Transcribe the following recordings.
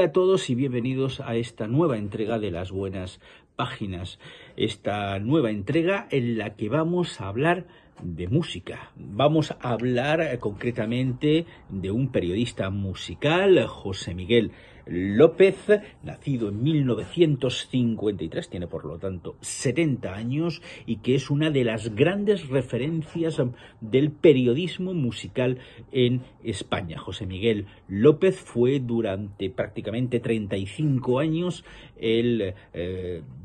Hola a todos y bienvenidos a esta nueva entrega de Las Buenas Páginas. Esta nueva entrega en la que vamos a hablar de música. Vamos a hablar concretamente de un periodista musical, José Miguel López, nacido en 1953, tiene por lo tanto 70 años y que es una de las grandes referencias del periodismo musical en España. José Miguel López fue durante prácticamente 35 años el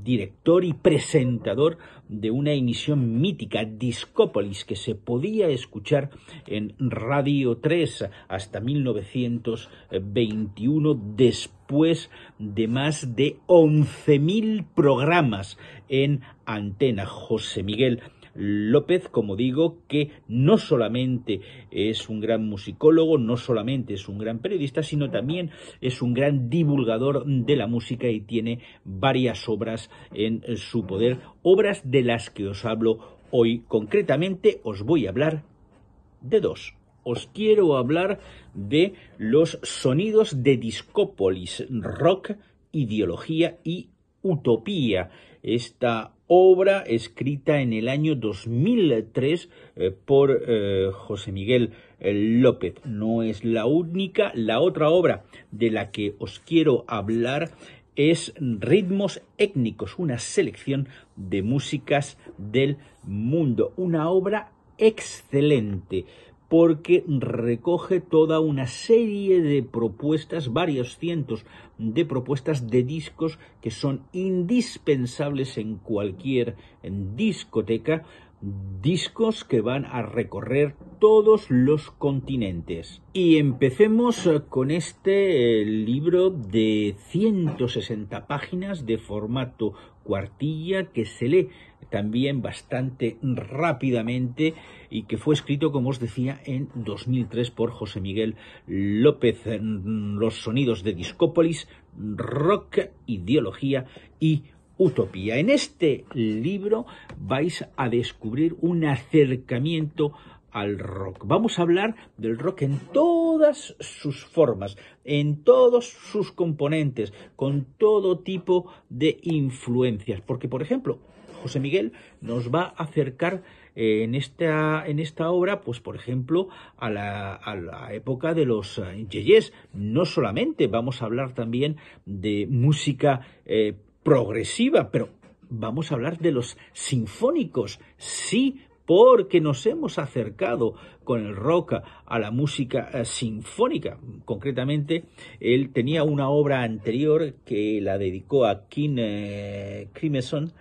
director y presentador de una emisión mítica, Discópolis, que se podía escuchar en Radio 3 hasta 1921, después de más de 11.000 programas en antena. José Miguel López, como digo, que no solamente es un gran musicólogo, no solamente es un gran periodista, sino también es un gran divulgador de la música y tiene varias obras en su poder, obras de las que os hablo hoy. Concretamente os voy a hablar de dos. Os quiero hablar de los sonidos de Discópolis, rock, ideología y utopía. Esta obra escrita en el año 2003 por José Miguel López. No es la única. La otra obra de la que os quiero hablar es Ritmos Étnicos, una selección de músicas del mundo. Una obra excelente, porque recoge toda una serie de propuestas, varios cientos de propuestas de discos que son indispensables en cualquier discoteca, discos que van a recorrer todos los continentes. Y empecemos con este libro de 160 páginas de formato cuartilla que se lee también bastante rápidamente y que fue escrito, como os decía, en 2003 por José Miguel López. Los sonidos de Discópolis, rock, ideología y utopía. En este libro vais a descubrir un acercamiento al rock. Vamos a hablar del rock en todas sus formas, en todos sus componentes, con todo tipo de influencias. Porque, por ejemplo, José Miguel nos va a acercar en esta obra, pues por ejemplo, a la época de los yeyés. No solamente vamos a hablar también de música progresiva, pero vamos a hablar de los sinfónicos, sí, porque nos hemos acercado con el rock a la música sinfónica. Concretamente, él tenía una obra anterior que la dedicó a King Crimson,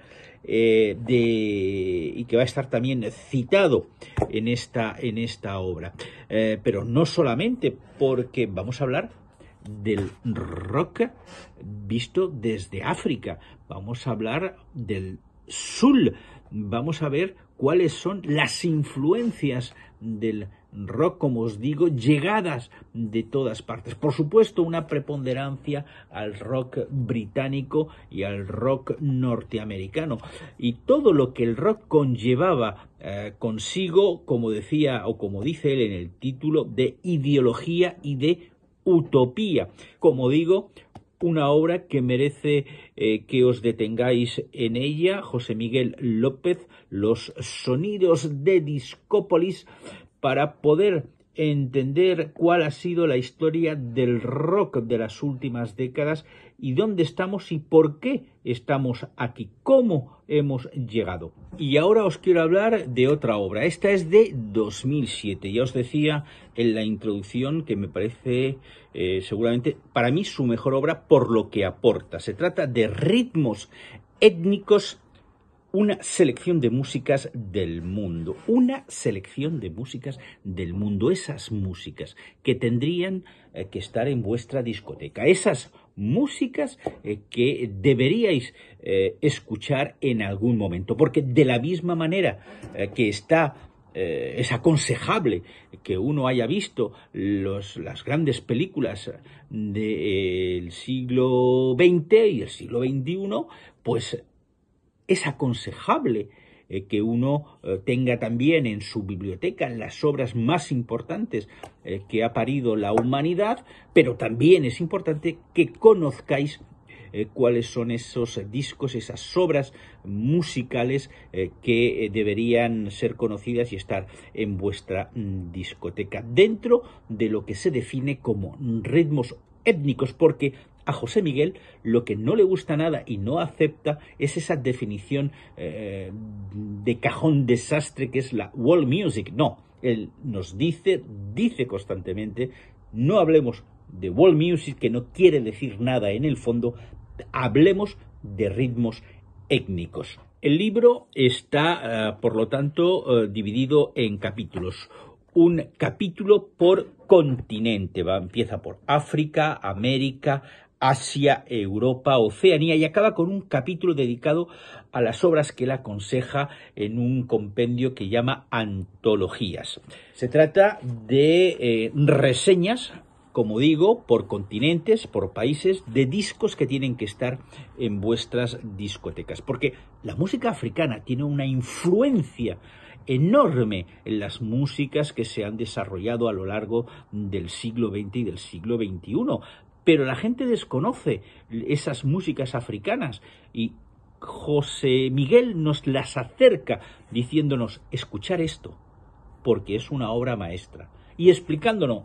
y que va a estar también citado en esta obra. Pero no solamente, porque vamos a hablar del rock visto desde África, vamos a hablar del soul, vamos a ver cuáles son las influencias del rock, como os digo, llegadas de todas partes. Por supuesto, una preponderancia al rock británico y al rock norteamericano. Y todo lo que el rock conllevaba consigo, como decía o como dice él en el título, de ideología y de utopía. Como digo, una obra que merece que os detengáis en ella. José Miguel López, los sonidos de Discópolis, para poder entender cuál ha sido la historia del rock de las últimas décadas y dónde estamos y por qué estamos aquí, cómo hemos llegado. Y ahora os quiero hablar de otra obra. Esta es de 2007. Ya os decía en la introducción que me parece seguramente para mí su mejor obra por lo que aporta. Se trata de Ritmos Étnicos, una selección de músicas del mundo, una selección de músicas del mundo, esas músicas que tendrían que estar en vuestra discoteca, esas músicas que deberíais escuchar en algún momento, porque de la misma manera que es aconsejable que uno haya visto las grandes películas del siglo XX y el siglo XXI, pues es aconsejable que uno tenga también en su biblioteca las obras más importantes que ha parido la humanidad, pero también es importante que conozcáis cuáles son esos discos, esas obras musicales que deberían ser conocidas y estar en vuestra discoteca, dentro de lo que se define como ritmos étnicos, porque a José Miguel lo que no le gusta nada y no acepta es esa definición de cajón desastre que es la world music. No, él nos dice constantemente, no hablemos de world music, que no quiere decir nada en el fondo, hablemos de ritmos étnicos. El libro está, por lo tanto, dividido en capítulos. Un capítulo por continente, empieza por África, América, Asia, Europa, Oceanía, y acaba con un capítulo dedicado a las obras que él aconseja en un compendio que llama Antologías. Se trata de reseñas, como digo, por continentes, por países, de discos que tienen que estar en vuestras discotecas, porque la música africana tiene una influencia enorme en las músicas que se han desarrollado a lo largo del siglo XX y del siglo XXI, pero la gente desconoce esas músicas africanas y José Miguel nos las acerca diciéndonos, escuchar esto, porque es una obra maestra, y explicándonos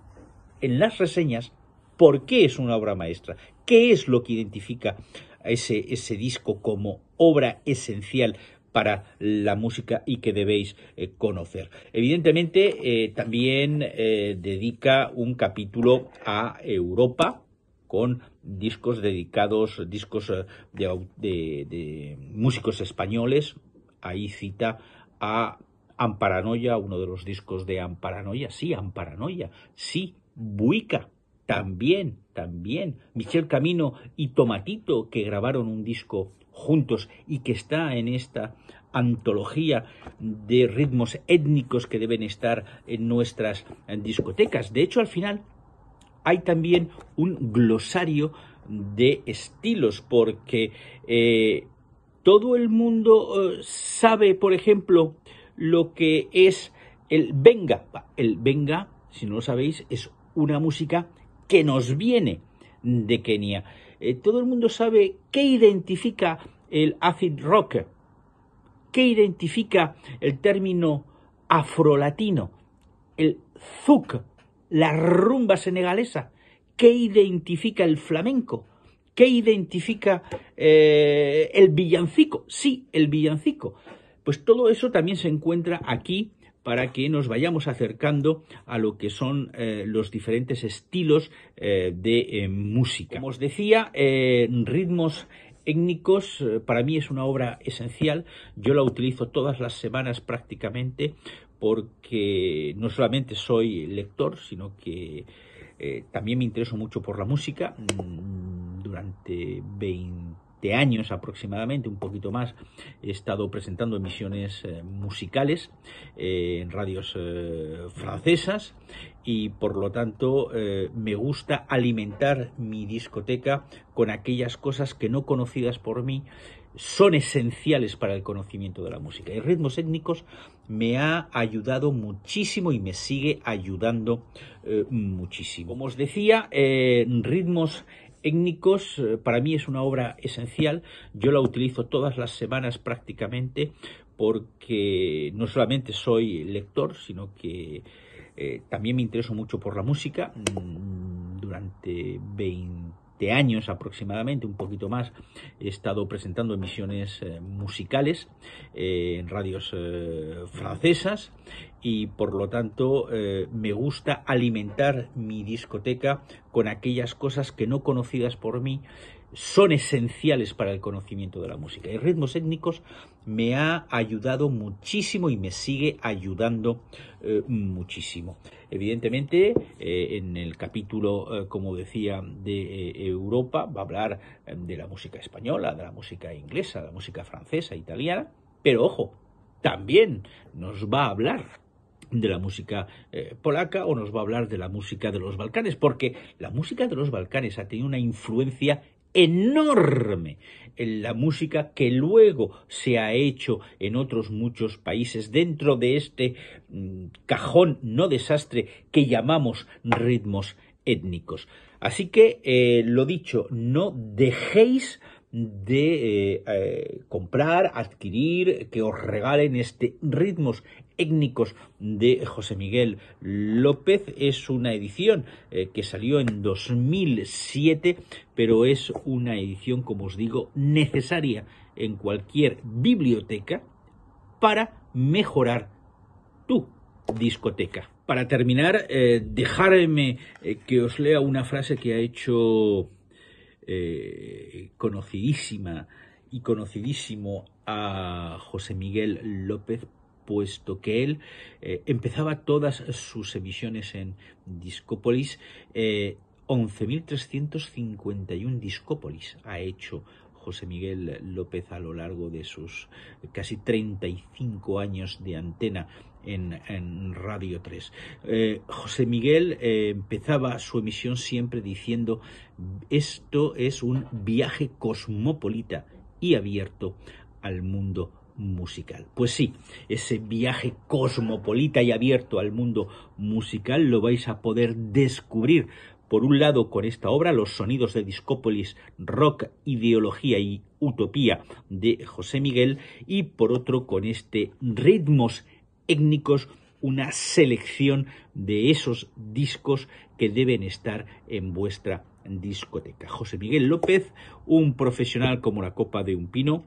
en las reseñas por qué es una obra maestra, qué es lo que identifica a ese disco como obra esencial para la música y que debéis conocer. Evidentemente, también dedica un capítulo a Europa, con discos dedicados, discos de músicos españoles. Ahí cita a Amparanoia, uno de los discos de Amparanoia, sí, Buica, también, Michel Camino y Tomatito, que grabaron un disco juntos y que está en esta antología de ritmos étnicos que deben estar en nuestras discotecas. De hecho, al final hay también un glosario de estilos, porque todo el mundo sabe, por ejemplo, lo que es el benga. El benga, si no lo sabéis, es una música que nos viene de Kenia. Todo el mundo sabe qué identifica el acid rock, qué identifica el término afrolatino, el zouk, la rumba senegalesa, qué identifica el flamenco, qué identifica el villancico. Sí, el villancico. Pues todo eso también se encuentra aquí para que nos vayamos acercando a lo que son los diferentes estilos de música. Como os decía, ritmos étnicos para mí es una obra esencial. Yo la utilizo todas las semanas prácticamente, porque no solamente soy lector, sino que también me intereso mucho por la música. Durante 20 años aproximadamente, un poquito más, he estado presentando emisiones musicales en radios francesas, y por lo tanto me gusta alimentar mi discoteca con aquellas cosas que, no conocidas por mí, son esenciales para el conocimiento de la música. Y ritmos étnicos me ha ayudado muchísimo y me sigue ayudando muchísimo. Como os decía, ritmos étnicos para mí es una obra esencial. Yo la utilizo todas las semanas prácticamente, porque no solamente soy lector, sino que también me intereso mucho por la música. Durante 20 años aproximadamente, un poquito más, he estado presentando emisiones musicales en radios francesas, y por lo tanto me gusta alimentar mi discoteca con aquellas cosas que, no conocidas por mí, son esenciales para el conocimiento de la música. Y ritmos étnicos me ha ayudado muchísimo y me sigue ayudando muchísimo. Evidentemente, en el capítulo, como decía, de Europa, va a hablar de la música española, de la música inglesa, de la música francesa, italiana, pero ojo, también nos va a hablar de la música polaca, o nos va a hablar de la música de los Balcanes, porque la música de los Balcanes ha tenido una influencia enorme en la música que luego se ha hecho en otros muchos países dentro de este cajón no desastre que llamamos ritmos étnicos. Así que, lo dicho, no dejéis de comprar, adquirir, que os regalen ritmos étnicos de José Miguel López. Es una edición que salió en 2007, pero es una edición, como os digo, necesaria en cualquier biblioteca para mejorar tu discoteca. Para terminar, dejadme que os lea una frase que ha hecho conocidísima y conocidísimo a José Miguel López, puesto que él empezaba todas sus emisiones en Discópolis. 11.351 Discópolis ha hecho José Miguel López a lo largo de sus casi 35 años de antena en Radio 3. José Miguel empezaba su emisión siempre diciendo: esto es un viaje cosmopolita y abierto al mundo musical. Pues sí, ese viaje cosmopolita y abierto al mundo musical lo vais a poder descubrir, por un lado, con esta obra, Los sonidos de Discópolis, rock, ideología y utopía, de José Miguel, y por otro, con ritmos étnicos, una selección de esos discos que deben estar en vuestra discoteca. José Miguel López, un profesional como la copa de un pino,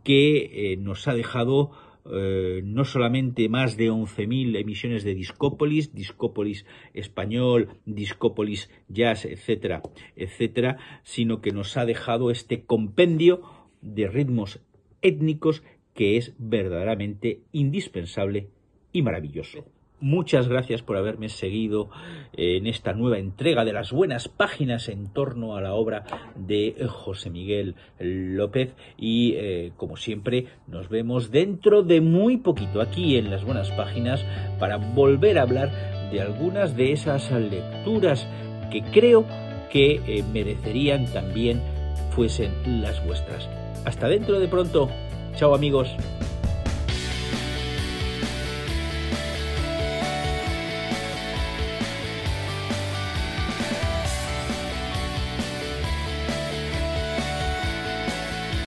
que nos ha dejado no solamente más de 11.000 emisiones de Discópolis, Discópolis español, Discópolis jazz, etcétera, etcétera, sino que nos ha dejado este compendio de ritmos étnicos que es verdaderamente indispensable y maravilloso. Muchas gracias por haberme seguido en esta nueva entrega de las buenas páginas en torno a la obra de José Miguel López, y como siempre nos vemos dentro de muy poquito aquí en las buenas páginas para volver a hablar de algunas de esas lecturas que creo que merecerían también fuesen las vuestras. Hasta dentro de pronto. Chao, amigos.